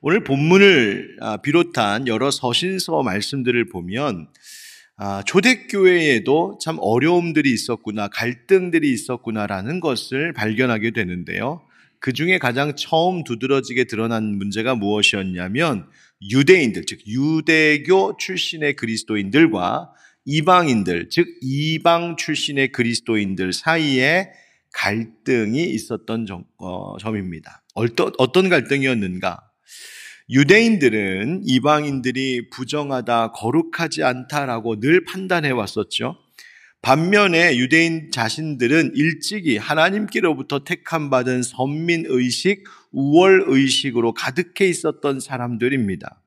오늘 본문을 비롯한 여러 서신서 말씀들을 보면 초대교회에도 참 어려움들이 있었구나, 갈등들이 있었구나라는 것을 발견하게 되는데요. 그 중에 가장 처음 두드러지게 드러난 문제가 무엇이었냐면 유대인들, 즉 유대교 출신의 그리스도인들과 이방인들, 즉 이방 출신의 그리스도인들 사이에 갈등이 있었던 점입니다. 어떤 갈등이었는가? 유대인들은 이방인들이 부정하다, 거룩하지 않다라고 늘 판단해 왔었죠. 반면에 유대인 자신들은 일찍이 하나님께로부터 택함받은 선민의식, 우월의식으로 가득해 있었던 사람들입니다.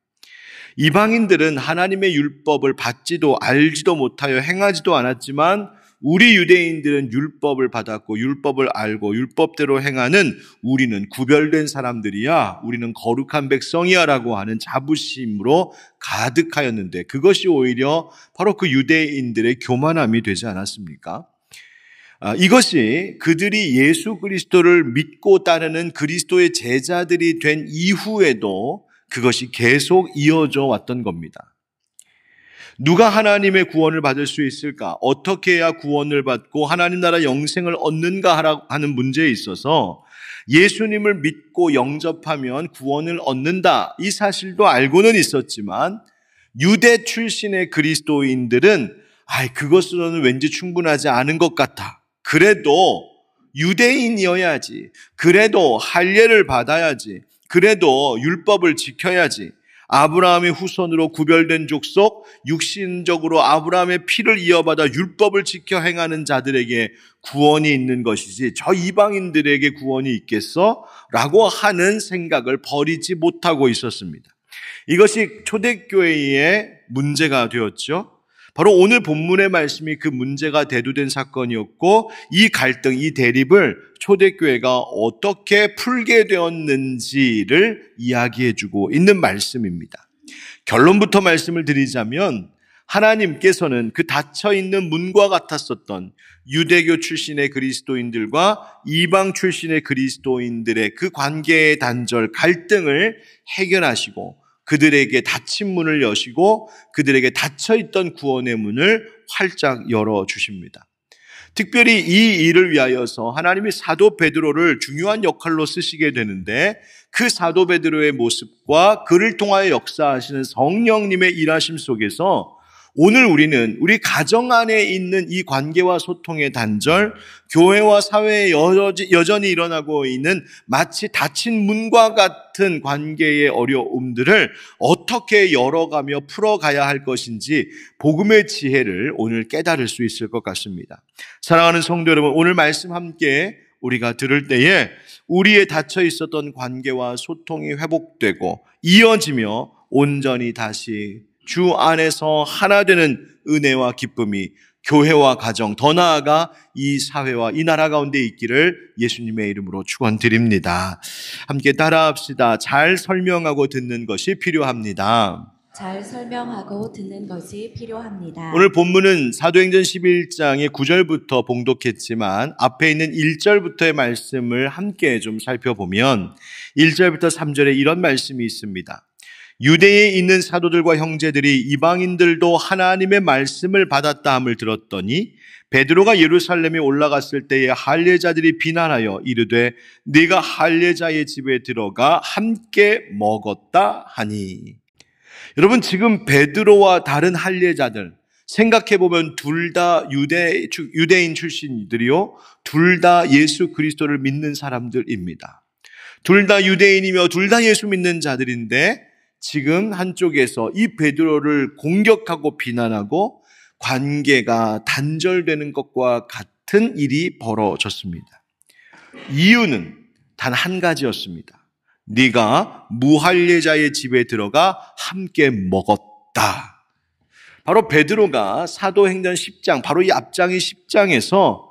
이방인들은 하나님의 율법을 받지도 알지도 못하여 행하지도 않았지만 우리 유대인들은 율법을 받았고 율법을 알고 율법대로 행하는 우리는 구별된 사람들이야, 우리는 거룩한 백성이야 라고 하는 자부심으로 가득하였는데 그것이 오히려 바로 그 유대인들의 교만함이 되지 않았습니까? 이것이 그들이 예수 그리스도를 믿고 따르는 그리스도의 제자들이 된 이후에도 그것이 계속 이어져 왔던 겁니다. 누가 하나님의 구원을 받을 수 있을까? 어떻게 해야 구원을 받고 하나님 나라 영생을 얻는가 하는 문제에 있어서 예수님을 믿고 영접하면 구원을 얻는다, 이 사실도 알고는 있었지만 유대 출신의 그리스도인들은 그것으로는 왠지 충분하지 않은 것 같아. 그래도 유대인이어야지, 그래도 할례를 받아야지, 그래도 율법을 지켜야지, 아브라함의 후손으로 구별된 족속, 육신적으로 아브라함의 피를 이어받아 율법을 지켜 행하는 자들에게 구원이 있는 것이지 저 이방인들에게 구원이 있겠어? 라고 하는 생각을 버리지 못하고 있었습니다. 이것이 초대교회의 문제가 되었죠. 바로 오늘 본문의 말씀이 그 문제가 대두된 사건이었고, 이 갈등, 이 대립을 초대교회가 어떻게 풀게 되었는지를 이야기해주고 있는 말씀입니다. 결론부터 말씀을 드리자면 하나님께서는 그 닫혀있는 문과 같았었던 유대교 출신의 그리스도인들과 이방 출신의 그리스도인들의 그 관계의 단절, 갈등을 해결하시고 그들에게 닫힌 문을 여시고 그들에게 닫혀있던 구원의 문을 활짝 열어주십니다. 특별히 이 일을 위하여서 하나님이 사도 베드로를 중요한 역할로 쓰시게 되는데 그 사도 베드로의 모습과 그를 통하여 역사하시는 성령님의 일하심 속에서 오늘 우리는 우리 가정 안에 있는 이 관계와 소통의 단절, 교회와 사회에 여전히 일어나고 있는 마치 닫힌 문과 같은 관계의 어려움들을 어떻게 열어가며 풀어가야 할 것인지 복음의 지혜를 오늘 깨달을 수 있을 것 같습니다. 사랑하는 성도 여러분, 오늘 말씀 함께 우리가 들을 때에 우리의 닫혀 있었던 관계와 소통이 회복되고 이어지며 온전히 다시 주 안에서 하나 되는 은혜와 기쁨이 교회와 가정, 더 나아가 이 사회와 이 나라 가운데 있기를 예수님의 이름으로 축원드립니다. 함께 따라합시다. 잘 설명하고 듣는 것이 필요합니다. 잘 설명하고 듣는 것이 필요합니다. 오늘 본문은 사도행전 11장의 9절부터 봉독했지만 앞에 있는 1절부터의 말씀을 함께 좀 살펴보면 1절부터 3절에 이런 말씀이 있습니다. 유대에 있는 사도들과 형제들이 이방인들도 하나님의 말씀을 받았다 함을 들었더니 베드로가 예루살렘에 올라갔을 때에 할례자들이 비난하여 이르되 네가 할례자의 집에 들어가 함께 먹었다 하니. 여러분, 지금 베드로와 다른 할례자들 생각해보면 둘 다 유대인 출신들이요, 둘 다 예수 그리스도를 믿는 사람들입니다. 둘 다 유대인이며 둘 다 예수 믿는 자들인데 지금 한쪽에서 이 베드로를 공격하고 비난하고 관계가 단절되는 것과 같은 일이 벌어졌습니다. 이유는 단 한 가지였습니다. 네가 무할례자의 집에 들어가 함께 먹었다. 바로 베드로가 사도행전 10장, 바로 이 앞장의 10장에서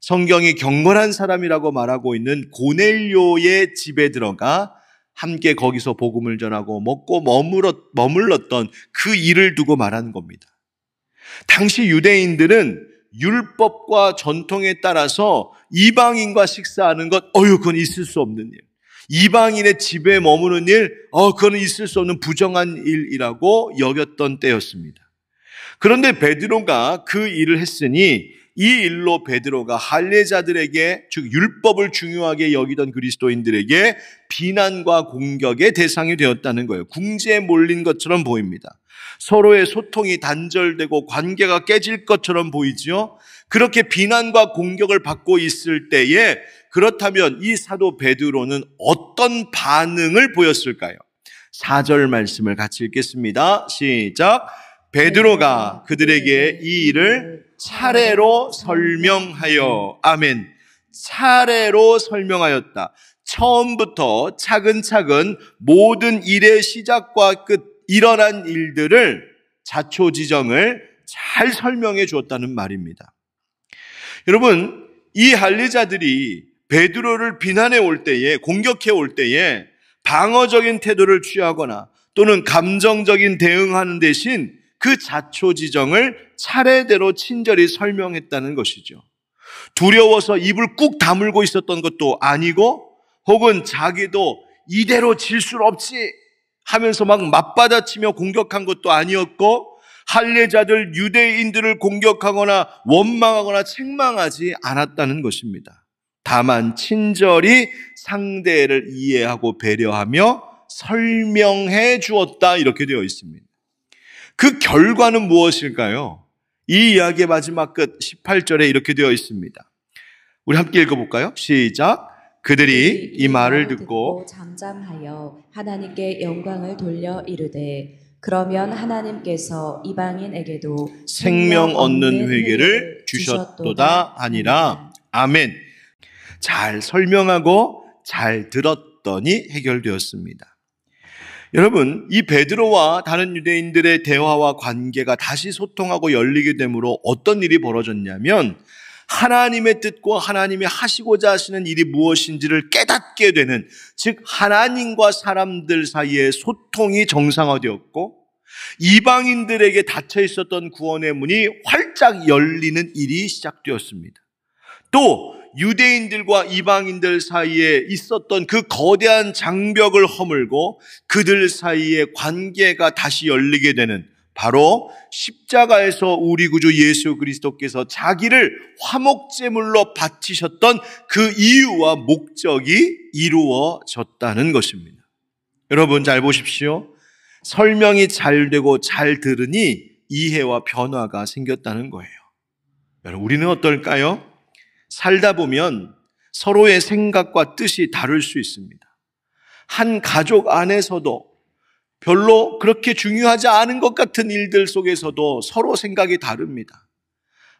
성경이 경건한 사람이라고 말하고 있는 고넬료의 집에 들어가 함께 거기서 복음을 전하고 먹고 머물렀던 그 일을 두고 말하는 겁니다. 당시 유대인들은 율법과 전통에 따라서 이방인과 식사하는 것, 그건 있을 수 없는 일. 이방인의 집에 머무는 일, 그거는 있을 수 없는 부정한 일이라고 여겼던 때였습니다. 그런데 베드로가 그 일을 했으니 이 일로 베드로가 할례자들에게, 즉 율법을 중요하게 여기던 그리스도인들에게 비난과 공격의 대상이 되었다는 거예요. 궁지에 몰린 것처럼 보입니다. 서로의 소통이 단절되고 관계가 깨질 것처럼 보이지요. 그렇게 비난과 공격을 받고 있을 때에 그렇다면 이 사도 베드로는 어떤 반응을 보였을까요? 4절 말씀을 같이 읽겠습니다. 시작. 베드로가 그들에게 이 일을 차례로 설명하여, 아멘, 차례로 설명하였다. 처음부터 차근차근 모든 일의 시작과 끝, 일어난 일들을, 자초지정을 잘 설명해 주었다는 말입니다. 여러분, 이 할례자들이 베드로를 비난해 올 때에, 공격해 올 때에 방어적인 태도를 취하거나 또는 감정적인 대응하는 대신 그 자초지정을 차례대로 친절히 설명했다는 것이죠. 두려워서 입을 꾹 다물고 있었던 것도 아니고, 혹은 자기도 이대로 질 수 없지 하면서 막 맞받아치며 공격한 것도 아니었고, 할례자들 유대인들을 공격하거나 원망하거나 책망하지 않았다는 것입니다. 다만 친절히 상대를 이해하고 배려하며 설명해 주었다, 이렇게 되어 있습니다. 그 결과는 무엇일까요? 이 이야기의 마지막 끝 18절에 이렇게 되어 있습니다. 우리 함께 읽어볼까요? 시작. 그들이 이 말을 듣고 잠잠하여 하나님께 영광을 돌려 이르되, 그러면 하나님께서 이방인에게도 생명 얻는 회개를 주셨도다 하니라. 아멘. 잘 설명하고 잘 들었더니 해결되었습니다. 여러분, 이 베드로와 다른 유대인들의 대화와 관계가 다시 소통하고 열리게 되므로 어떤 일이 벌어졌냐면, 하나님의 뜻과 하나님이 하시고자 하시는 일이 무엇인지를 깨닫게 되는, 즉 하나님과 사람들 사이의 소통이 정상화되었고, 이방인들에게 닫혀 있었던 구원의 문이 활짝 열리는 일이 시작되었습니다. 또 유대인들과 이방인들 사이에 있었던 그 거대한 장벽을 허물고 그들 사이의 관계가 다시 열리게 되는, 바로 십자가에서 우리 구주 예수 그리스도께서 자기를 화목제물로 바치셨던 그 이유와 목적이 이루어졌다는 것입니다. 여러분 잘 보십시오. 설명이 잘 되고 잘 들으니 이해와 변화가 생겼다는 거예요. 여러분, 우리는 어떨까요? 살다 보면 서로의 생각과 뜻이 다를 수 있습니다. 한 가족 안에서도 별로 그렇게 중요하지 않은 것 같은 일들 속에서도 서로 생각이 다릅니다.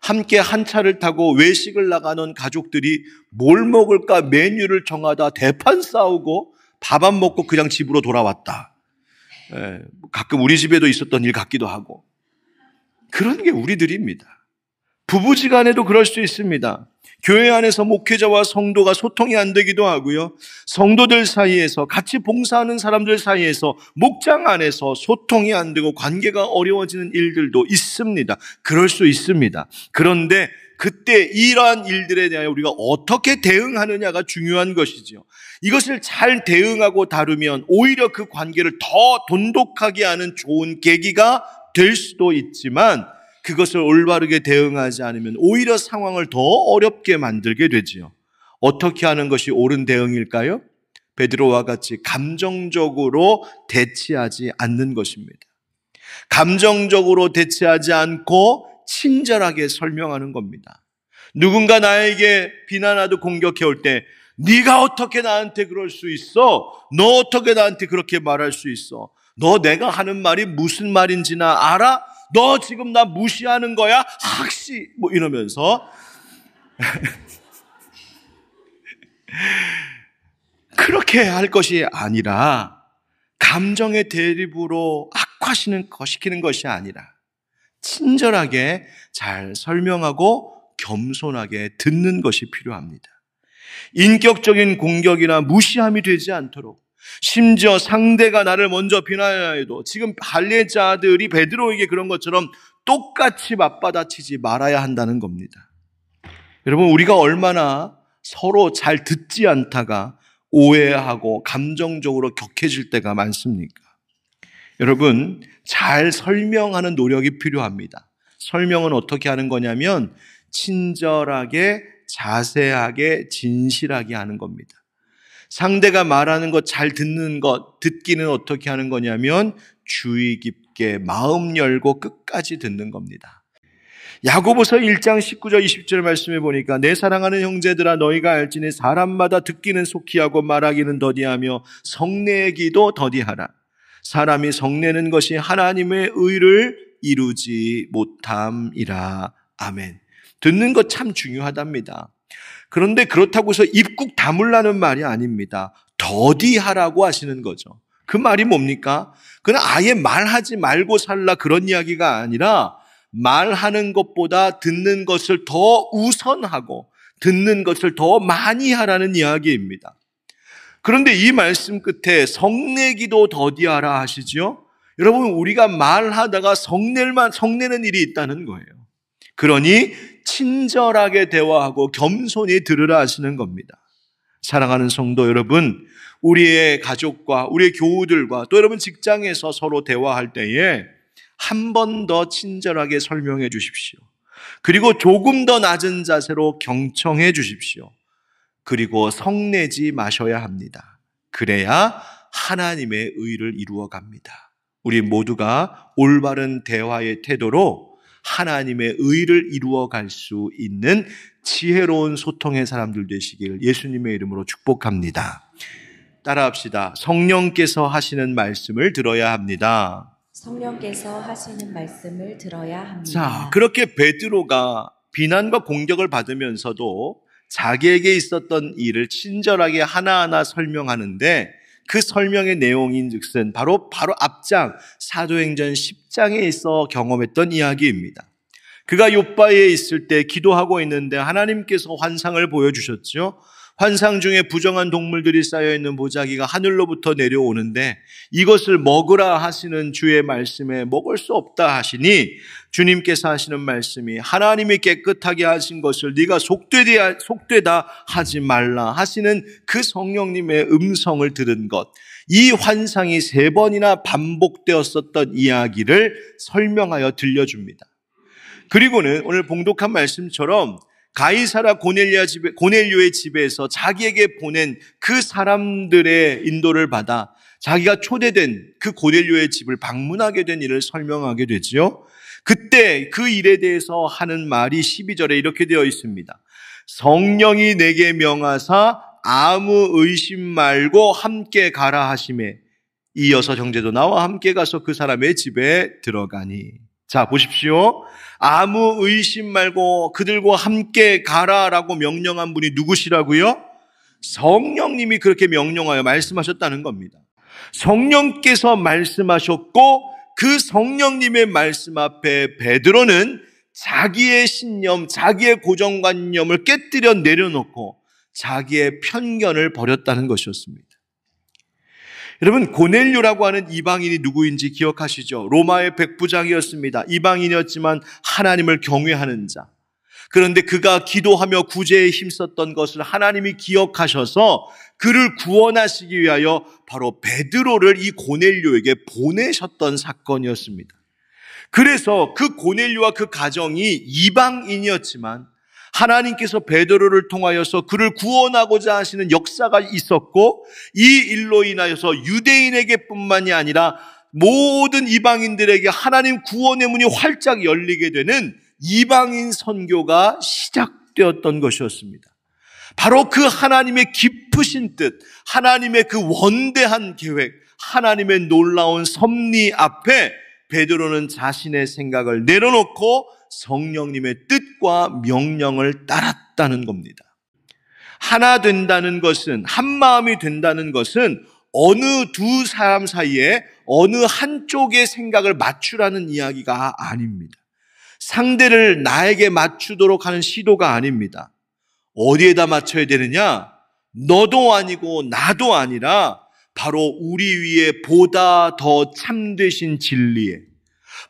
함께 한 차를 타고 외식을 나가는 가족들이 뭘 먹을까 메뉴를 정하다 대판 싸우고 밥 안 먹고 그냥 집으로 돌아왔다. 가끔 우리 집에도 있었던 일 같기도 하고, 그런 게 우리들입니다. 부부지간에도 그럴 수 있습니다. 교회 안에서 목회자와 성도가 소통이 안 되기도 하고요. 성도들 사이에서, 같이 봉사하는 사람들 사이에서, 목장 안에서 소통이 안 되고 관계가 어려워지는 일들도 있습니다. 그럴 수 있습니다. 그런데 그때 이러한 일들에 대하여 우리가 어떻게 대응하느냐가 중요한 것이죠. 이것을 잘 대응하고 다루면 오히려 그 관계를 더 돈독하게 하는 좋은 계기가 될 수도 있지만, 그것을 올바르게 대응하지 않으면 오히려 상황을 더 어렵게 만들게 되지요. 어떻게 하는 것이 옳은 대응일까요? 베드로와 같이 감정적으로 대치하지 않는 것입니다. 감정적으로 대치하지 않고 친절하게 설명하는 겁니다. 누군가 나에게 비난하고 공격해 올 때, 네가 어떻게 나한테 그럴 수 있어? 너 어떻게 나한테 그렇게 말할 수 있어? 너 내가 하는 말이 무슨 말인지나 알아? 너 지금 나 무시하는 거야? 학시! 뭐 이러면서 그렇게 할 것이 아니라, 감정의 대립으로 악화시키는 것이 아니라 친절하게 잘 설명하고 겸손하게 듣는 것이 필요합니다. 인격적인 공격이나 무시함이 되지 않도록, 심지어 상대가 나를 먼저 비난하려 해도 지금 할례자들이 베드로에게 그런 것처럼 똑같이 맞받아치지 말아야 한다는 겁니다. 여러분, 우리가 얼마나 서로 잘 듣지 않다가 오해하고 감정적으로 격해질 때가 많습니까? 여러분, 잘 설명하는 노력이 필요합니다. 설명은 어떻게 하는 거냐면 친절하게, 자세하게, 진실하게 하는 겁니다. 상대가 말하는 것 잘 듣는 것, 듣기는 어떻게 하는 거냐면 주의 깊게 마음 열고 끝까지 듣는 겁니다. 야고보서 1장 19절 20절 말씀해 보니까 내 사랑하는 형제들아 너희가 알지니 사람마다 듣기는 속히 하고 말하기는 더디하며 성내기도 더디하라. 사람이 성내는 것이 하나님의 의를 이루지 못함이라. 아멘. 듣는 것 참 중요하답니다. 그런데 그렇다고 해서 입국 다물라는 말이 아닙니다. 더디하라고 하시는 거죠. 그 말이 뭡니까? 그는 아예 말하지 말고 살라 그런 이야기가 아니라 말하는 것보다 듣는 것을 더 우선하고 듣는 것을 더 많이 하라는 이야기입니다. 그런데 이 말씀 끝에 성내기도 더디하라 하시죠? 여러분, 우리가 말하다가 성내는 일이 있다는 거예요. 그러니 친절하게 대화하고 겸손히 들으라 하시는 겁니다. 사랑하는 성도 여러분, 우리의 가족과 우리의 교우들과 또 여러분 직장에서 서로 대화할 때에 한 번 더 친절하게 설명해 주십시오. 그리고 조금 더 낮은 자세로 경청해 주십시오. 그리고 성내지 마셔야 합니다. 그래야 하나님의 의를 이루어 갑니다. 우리 모두가 올바른 대화의 태도로 하나님의 의를 이루어 갈 수 있는 지혜로운 소통의 사람들 되시길 예수님의 이름으로 축복합니다. 따라합시다. 성령께서 하시는 말씀을 들어야 합니다. 성령께서 하시는 말씀을 들어야 합니다. 자, 그렇게 베드로가 비난과 공격을 받으면서도 자기에게 있었던 일을 친절하게 하나하나 설명하는데 그 설명의 내용인즉슨 바로 앞장 사도행전 10장에 있어 경험했던 이야기입니다. 그가 요바에 있을 때 기도하고 있는데 하나님께서 환상을 보여주셨죠. 환상 중에 부정한 동물들이 쌓여있는 보자기가 하늘로부터 내려오는데 이것을 먹으라 하시는 주의 말씀에 먹을 수 없다 하시니 주님께서 하시는 말씀이 하나님이 깨끗하게 하신 것을 네가 속되다 하지 말라 하시는 그 성령님의 음성을 들은 것, 이 환상이 3번이나 반복되었었던 이야기를 설명하여 들려줍니다. 그리고는 오늘 봉독한 말씀처럼 가이사라 고넬료의 집에서 자기에게 보낸 그 사람들의 인도를 받아 자기가 초대된 그 고넬료의 집을 방문하게 된 일을 설명하게 되지요. 그때 그 일에 대해서 하는 말이 12절에 이렇게 되어 있습니다. 성령이 내게 명하사 아무 의심 말고 함께 가라 하시매 이어서 형제도 나와 함께 가서 그 사람의 집에 들어가니. 자, 보십시오. 아무 의심 말고 그들과 함께 가라라고 명령한 분이 누구시라고요? 성령님이 그렇게 명령하여 말씀하셨다는 겁니다. 성령께서 말씀하셨고 그 성령님의 말씀 앞에 베드로는 자기의 신념, 자기의 고정관념을 깨뜨려 내려놓고 자기의 편견을 버렸다는 것이었습니다. 여러분, 고넬료라고 하는 이방인이 누구인지 기억하시죠? 로마의 백부장이었습니다. 이방인이었지만 하나님을 경외하는 자. 그런데 그가 기도하며 구제에 힘썼던 것을 하나님이 기억하셔서 그를 구원하시기 위하여 바로 베드로를 이 고넬료에게 보내셨던 사건이었습니다. 그래서 그 고넬료와 그 가정이 이방인이었지만 하나님께서 베드로를 통하여서 그를 구원하고자 하시는 역사가 있었고 이 일로 인하여서 유대인에게 뿐만이 아니라 모든 이방인들에게 하나님 구원의 문이 활짝 열리게 되는 이방인 선교가 시작되었던 것이었습니다. 바로 그 하나님의 깊으신 뜻, 하나님의 그 원대한 계획, 하나님의 놀라운 섭리 앞에 베드로는 자신의 생각을 내려놓고 성령님의 뜻과 명령을 따랐다는 겁니다. 하나 된다는 것은, 한 마음이 된다는 것은 어느 두 사람 사이에 어느 한쪽의 생각을 맞추라는 이야기가 아닙니다. 상대를 나에게 맞추도록 하는 시도가 아닙니다. 어디에다 맞춰야 되느냐? 너도 아니고 나도 아니라 바로 우리 위에 보다 더 참되신 진리에,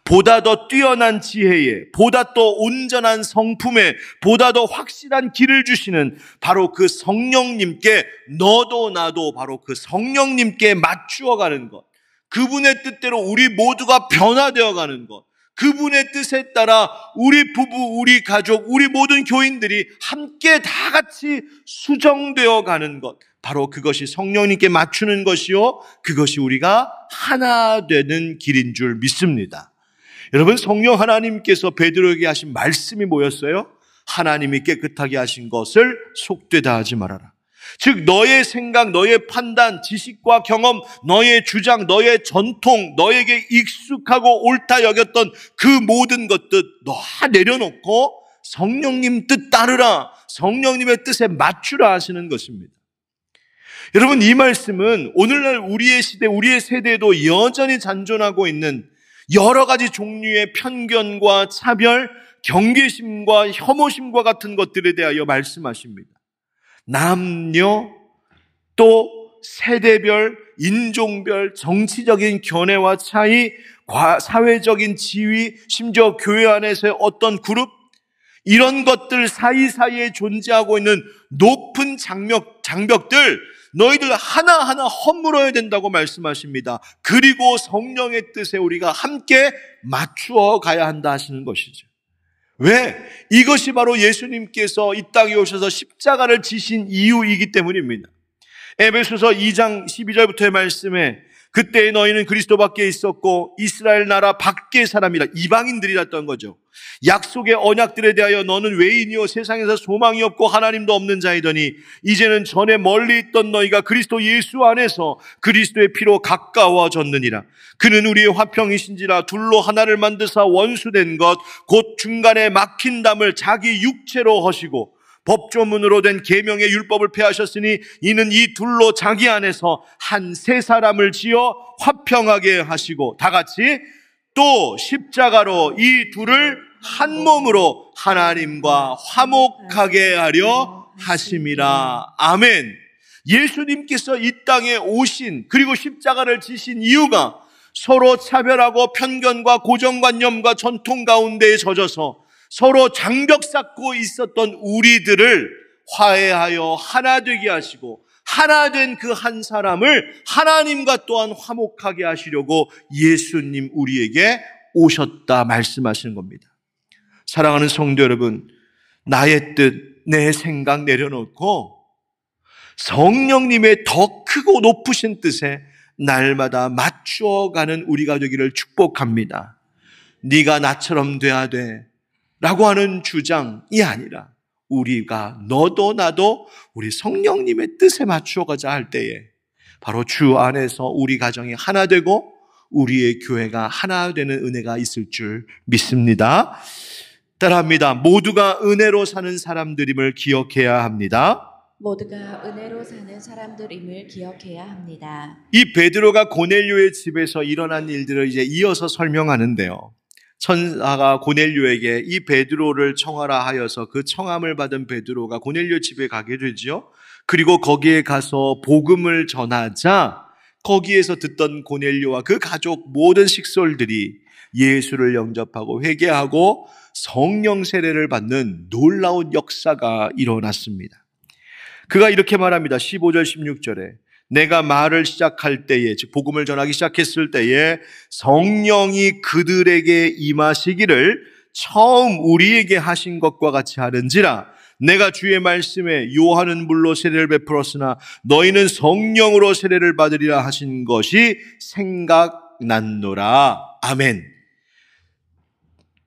보다 더 뛰어난 지혜에, 보다 더 온전한 성품에, 보다 더 확실한 길을 주시는 바로 그 성령님께, 너도 나도 바로 그 성령님께 맞추어 가는 것, 그분의 뜻대로 우리 모두가 변화되어 가는 것, 그분의 뜻에 따라 우리 부부, 우리 가족, 우리 모든 교인들이 함께 다 같이 수정되어 가는 것, 바로 그것이 성령님께 맞추는 것이요, 그것이 우리가 하나 되는 길인 줄 믿습니다. 여러분, 성령 하나님께서 베드로에게 하신 말씀이 뭐였어요? 하나님이 깨끗하게 하신 것을 속되다 하지 말아라. 즉 너의 생각, 너의 판단, 지식과 경험, 너의 주장, 너의 전통, 너에게 익숙하고 옳다 여겼던 그 모든 것들 다 내려놓고 성령님 뜻 따르라, 성령님의 뜻에 맞추라 하시는 것입니다. 여러분, 이 말씀은 오늘날 우리의 시대, 우리의 세대에도 여전히 잔존하고 있는 여러 가지 종류의 편견과 차별, 경계심과 혐오심과 같은 것들에 대하여 말씀하십니다. 남녀, 또 세대별, 인종별, 정치적인 견해와 차이, 사회적인 지위, 심지어 교회 안에서의 어떤 그룹, 이런 것들 사이사이에 존재하고 있는 높은 장벽들, 너희들 하나하나 허물어야 된다고 말씀하십니다. 그리고 성령의 뜻에 우리가 함께 맞추어 가야 한다 하시는 것이죠. 왜? 이것이 바로 예수님께서 이 땅에 오셔서 십자가를 지신 이유이기 때문입니다. 에베소서 2장 12절부터의 말씀에 그때 너희는 그리스도 밖에 있었고 이스라엘 나라 밖의 사람이라, 이방인들이랐던 거죠. 약속의 언약들에 대하여 너는 외인이요 세상에서 소망이 없고 하나님도 없는 자이더니 이제는 전에 멀리 있던 너희가 그리스도 예수 안에서 그리스도의 피로 가까워졌느니라. 그는 우리의 화평이신지라 둘로 하나를 만드사 원수된 것 곧 중간에 막힌 담을 자기 육체로 하시고 법조문으로 된 계명의 율법을 폐하셨으니 이는 이 둘로 자기 안에서 한 세 사람을 지어 화평하게 하시고, 다 같이 또 십자가로 이 둘을 한 몸으로 하나님과 화목하게 하려 하심이라. 아멘. 예수님께서 이 땅에 오신, 그리고 십자가를 지신 이유가 서로 차별하고 편견과 고정관념과 전통 가운데에 젖어서 서로 장벽 쌓고 있었던 우리들을 화해하여 하나 되게 하시고, 하나 된 그 한 사람을 하나님과 또한 화목하게 하시려고 예수님 우리에게 오셨다 말씀하시는 겁니다. 사랑하는 성도 여러분, 나의 뜻, 내 생각 내려놓고 성령님의 더 크고 높으신 뜻에 날마다 맞추어가는 우리가 되기를 축복합니다. 네가 나처럼 돼야 돼 라고 하는 주장이 아니라, 우리가 너도 나도 우리 성령님의 뜻에 맞추어가자 할 때에 바로 주 안에서 우리 가정이 하나 되고 우리의 교회가 하나 되는 은혜가 있을 줄 믿습니다. 따라합니다. 모두가 은혜로 사는 사람들임을 기억해야 합니다. 모두가 은혜로 사는 사람들임을 기억해야 합니다. 이 베드로가 고넬료의 집에서 일어난 일들을 이제 이어서 설명하는데요. 천사가 고넬료에게 이 베드로를 청하라 하여서 그 청함을 받은 베드로가 고넬료 집에 가게 되지요. 그리고 거기에 가서 복음을 전하자 거기에서 듣던 고넬료와 그 가족 모든 식솔들이 예수를 영접하고 회개하고 성령 세례를 받는 놀라운 역사가 일어났습니다. 그가 이렇게 말합니다. 15절 16절에 내가 말을 시작할 때에, 즉 복음을 전하기 시작했을 때에 성령이 그들에게 임하시기를 처음 우리에게 하신 것과 같이 하는지라. 내가 주의 말씀에 요한은 물로 세례를 베풀었으나 너희는 성령으로 세례를 받으리라 하신 것이 생각났노라. 아멘.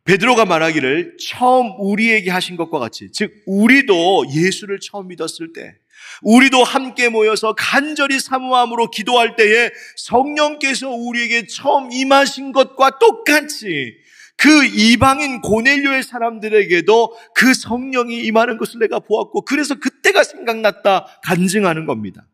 베드로가 말하기를 처음 우리에게 하신 것과 같이, 즉 우리도 예수를 처음 믿었을 때, 우리도 함께 모여서 간절히 사모함으로 기도할 때에 성령께서 우리에게 처음 임하신 것과 똑같이 그 이방인 고넬료의 사람들에게도 그 성령이 임하는 것을 내가 보았고, 그래서 그때가 생각났다 간증하는 겁니다.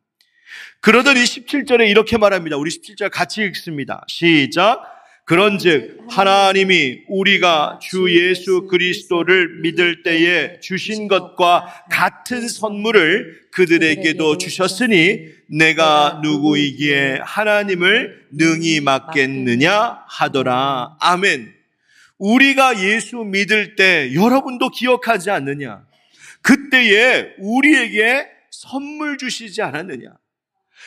그러더니 17절에 이렇게 말합니다. 우리 17절 같이 읽습니다. 시작. 그런즉 하나님이 우리가 주 예수 그리스도를 믿을 때에 주신 것과 같은 선물을 그들에게도 주셨으니 내가 누구이기에 하나님을 능히 막겠느냐 하더라. 아멘. 우리가 예수 믿을 때 여러분도 기억하지 않느냐? 그때에 우리에게 선물 주시지 않았느냐?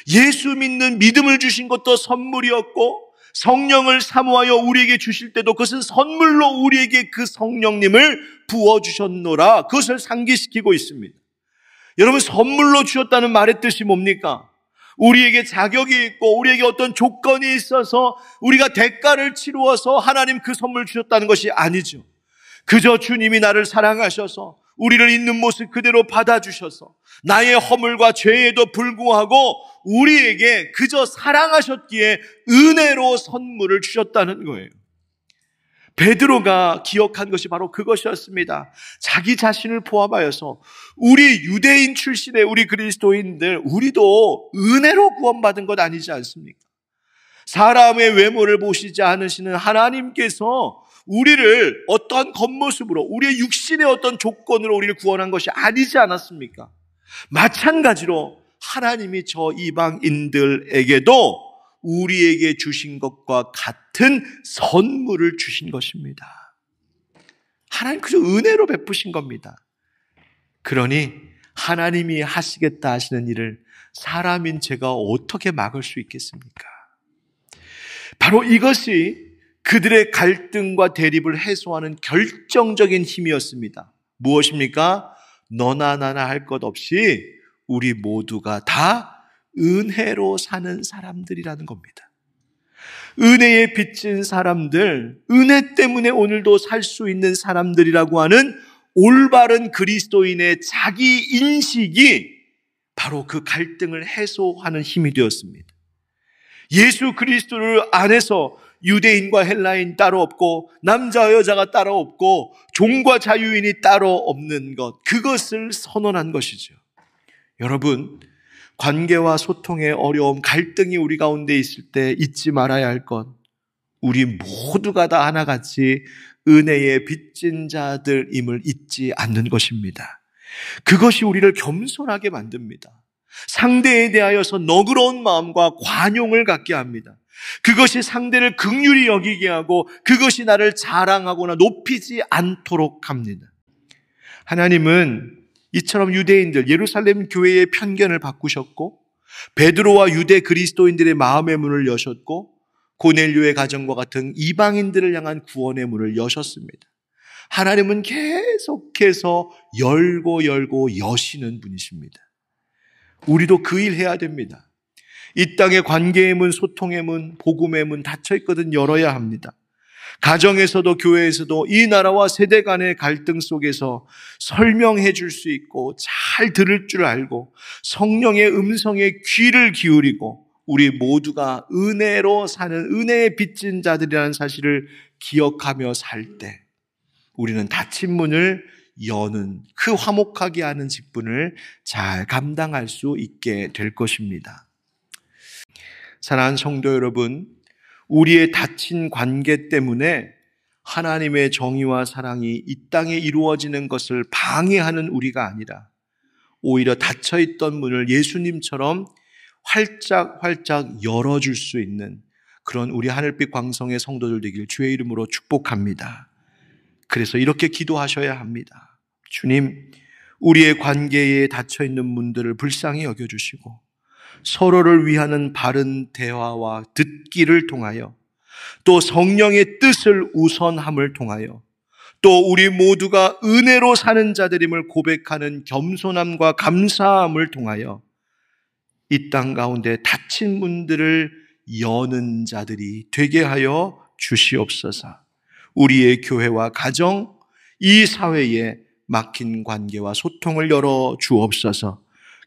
예수 믿는 믿음을 주신 것도 선물이었고 성령을 사모하여 우리에게 주실 때도 그것은 선물로 우리에게 그 성령님을 부어주셨노라. 그것을 상기시키고 있습니다. 여러분, 선물로 주셨다는 말의 뜻이 뭡니까? 우리에게 자격이 있고 우리에게 어떤 조건이 있어서 우리가 대가를 치루어서 하나님 그 선물 주셨다는 것이 아니죠. 그저 주님이 나를 사랑하셔서 우리를 있는 모습 그대로 받아주셔서 나의 허물과 죄에도 불구하고 우리에게 그저 사랑하셨기에 은혜로 선물을 주셨다는 거예요. 베드로가 기억한 것이 바로 그것이었습니다. 자기 자신을 포함하여서 우리 유대인 출신의 우리 그리스도인들, 우리도 은혜로 구원받은 것 아니지 않습니까? 사람의 외모를 보시지 않으시는 하나님께서 우리를 어떠한 겉모습으로, 우리의 육신의 어떤 조건으로 우리를 구원한 것이 아니지 않았습니까? 마찬가지로 하나님이 저 이방인들에게도 우리에게 주신 것과 같은 선물을 주신 것입니다. 하나님 그저 은혜로 베푸신 겁니다. 그러니 하나님이 하시겠다 하시는 일을 사람인 제가 어떻게 막을 수 있겠습니까? 바로 이것이 그들의 갈등과 대립을 해소하는 결정적인 힘이었습니다. 무엇입니까? 너나 나나 할 것 없이 우리 모두가 다 은혜로 사는 사람들이라는 겁니다. 은혜에 빚진 사람들, 은혜 때문에 오늘도 살 수 있는 사람들이라고 하는 올바른 그리스도인의 자기 인식이 바로 그 갈등을 해소하는 힘이 되었습니다. 예수 그리스도를 안에서 유대인과 헬라인 따로 없고 남자와 여자가 따로 없고 종과 자유인이 따로 없는 것, 그것을 선언한 것이죠. 여러분, 관계와 소통의 어려움, 갈등이 우리 가운데 있을 때 잊지 말아야 할 것, 우리 모두가 다 하나같이 은혜의 빚진 자들임을 잊지 않는 것입니다. 그것이 우리를 겸손하게 만듭니다. 상대에 대하여서 너그러운 마음과 관용을 갖게 합니다. 그것이 상대를 긍휼히 여기게 하고 그것이 나를 자랑하거나 높이지 않도록 합니다. 하나님은 이처럼 유대인들, 예루살렘 교회의 편견을 바꾸셨고 베드로와 유대 그리스도인들의 마음의 문을 여셨고 고넬료의 가정과 같은 이방인들을 향한 구원의 문을 여셨습니다. 하나님은 계속해서 열고 여시는 분이십니다. 우리도 그 일 해야 됩니다. 이 땅의 관계의 문, 소통의 문, 복음의 문 닫혀있거든 열어야 합니다. 가정에서도 교회에서도 이 나라와 세대 간의 갈등 속에서 설명해 줄 수 있고 잘 들을 줄 알고 성령의 음성에 귀를 기울이고 우리 모두가 은혜로 사는 은혜에 빚진 자들이라는 사실을 기억하며 살 때 우리는 닫힌 문을 여는 그 화목하게 하는 직분을 잘 감당할 수 있게 될 것입니다. 사랑하는 성도 여러분, 우리의 닫힌 관계 때문에 하나님의 정의와 사랑이 이 땅에 이루어지는 것을 방해하는 우리가 아니라 오히려 닫혀있던 문을 예수님처럼 활짝 열어줄 수 있는 그런 우리 하늘빛 광성의 성도들 되길 주의 이름으로 축복합니다. 그래서 이렇게 기도하셔야 합니다. 주님, 우리의 관계에 닫혀있는 문들을 불쌍히 여겨주시고 서로를 위하는 바른 대화와 듣기를 통하여 또 성령의 뜻을 우선함을 통하여 또 우리 모두가 은혜로 사는 자들임을 고백하는 겸손함과 감사함을 통하여 이 땅 가운데 닫힌 문들을 여는 자들이 되게 하여 주시옵소서. 우리의 교회와 가정, 이 사회에 막힌 관계와 소통을 열어 주옵소서.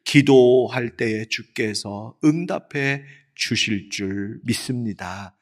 기도할 때에 주께서 응답해 주실 줄 믿습니다.